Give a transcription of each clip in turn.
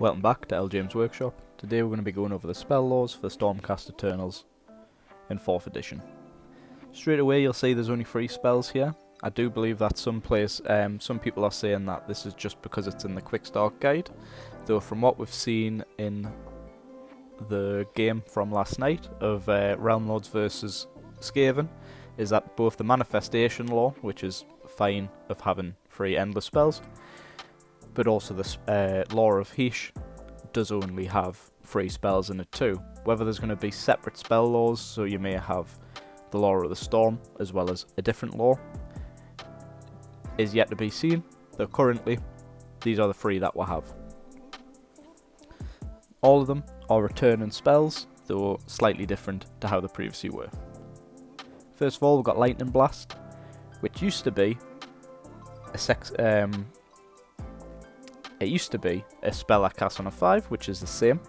Welcome back to L James Workshop. Today we're going to be going over the spell laws for the Stormcast Eternals in 4th edition. Straight away you'll see there's only 3 spells here. I do believe that some people are saying that this is just because it's in the Quick Start Guide, though from what we've seen in the game from last night of Realm Lords versus Skaven, is that both the Manifestation Law, which is fine of having 3 endless spells, but also the Law of Heesh does only have 3 spells in it too. Whether there's going to be separate spell laws, so you may have the Law of the Storm as well as a different law, is yet to be seen, though currently these are the 3 that we have. All of them are returning spells, though slightly different to how they previously were. First of all, we've got Lightning Blast, which used to be a spell that casts on a 5, which is the same,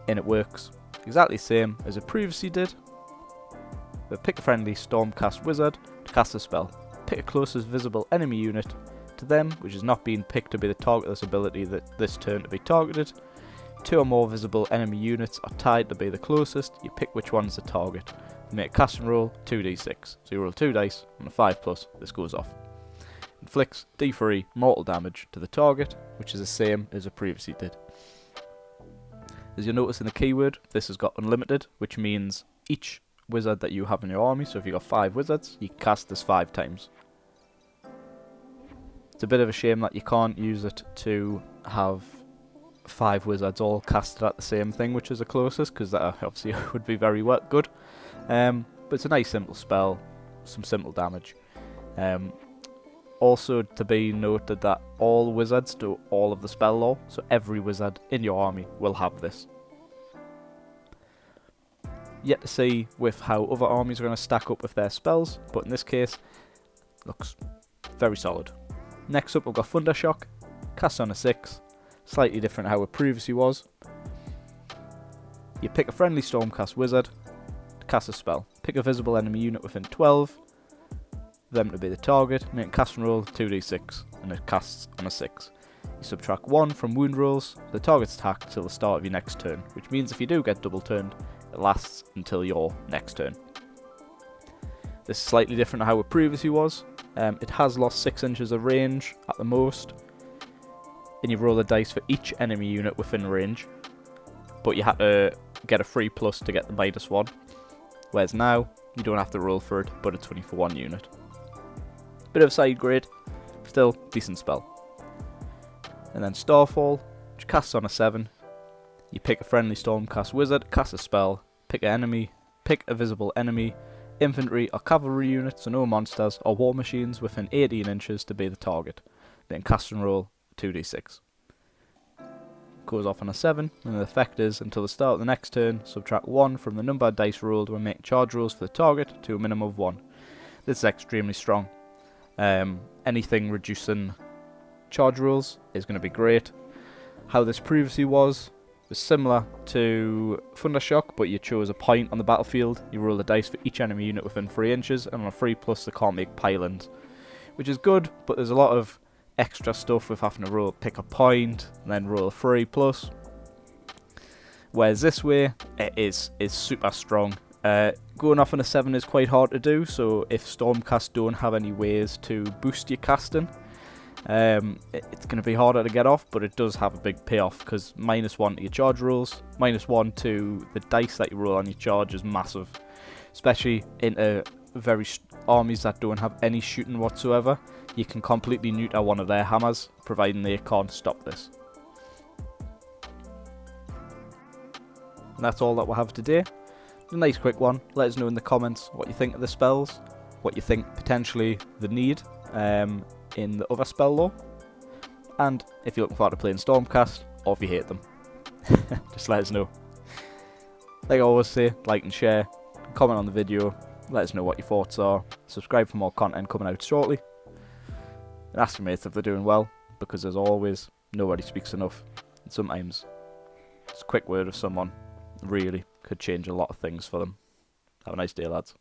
and it works exactly the same as it previously did. But pick a friendly Stormcast wizard to cast a spell. Pick a closest visible enemy unit to them, which is not being picked to be the target of this ability this turn to be targeted. 2 or more visible enemy units are tied to be the closest. You pick which one is the target. You make a casting roll 2d6. So you roll 2 dice, on a 5+, this goes off. Inflicts D3 mortal damage to the target, which is the same as it previously did. As you'll notice in the keyword, this has got unlimited, which means each wizard that you have in your army, so if you've got 5 wizards, you can cast this 5 times. It's a bit of a shame that you can't use it to have 5 wizards all casted at the same thing, which is the closest, because that obviously would be very good. But it's a nice simple spell, some simple damage. Also to be noted that all wizards do all of the spell law, so every wizard in your army will have this. Yet to see with how other armies are going to stack up with their spells, but in this case, looks very solid. Next up we've got Thunder Shock, cast on a 6, slightly different how it previously was. You pick a friendly Stormcast wizard to cast a spell. Pick a visible enemy unit within 12, them to be the target, make a casting roll 2d6, and it casts on a 6. You subtract 1 from wound rolls, the target's attack till the start of your next turn, which means if you do get double turned, it lasts until your next turn. This is slightly different to how it previously was. It has lost 6 inches of range at the most, and you roll the dice for each enemy unit within range, but you had to get a 3+ to get the -1, whereas now you don't have to roll for it, but it's only for 1 unit. Bit of a side grade, still decent spell. And then Starfall, which casts on a 7. You pick a friendly Stormcast wizard, cast a spell, pick a visible enemy, infantry or cavalry unit, so no monsters or war machines within 18 inches to be the target. Then cast and roll 2d6. Goes off on a 7, and the effect is, until the start of the next turn, subtract 1 from the number of dice rolled when making charge rolls for the target to a minimum of 1. This is extremely strong. Anything reducing charge rolls is going to be great. How this previously was similar to Thunder Shock, but you chose a point on the battlefield. You roll the dice for each enemy unit within 3 inches, and on a 3+ they can't make pylons, which is good, but there's a lot of extra stuff with having to pick a point and then roll a 3+. Whereas this way, it is super strong. Going off on a 7 is quite hard to do, so if Stormcast don't have any ways to boost your casting, it's going to be harder to get off, but it does have a big payoff, because -1 to your charge rolls, -1 to the dice that you roll on your charge is massive, especially into armies that don't have any shooting whatsoever. You can completely neuter one of their hammers, providing they can't stop this. And that's all that we'll have today. A nice quick one. Let us know in the comments what you think of the spells, what you think potentially the need in the other spell law, and if you're looking forward to playing Stormcast, or if you hate them. Just let us know. Like I always say, like and share, comment on the video, let us know what your thoughts are, subscribe for more content coming out shortly, and ask your mates if they're doing well, because as always, nobody speaks enough, and sometimes just a quick word of someone really could change a lot of things for them. Have a nice day, lads.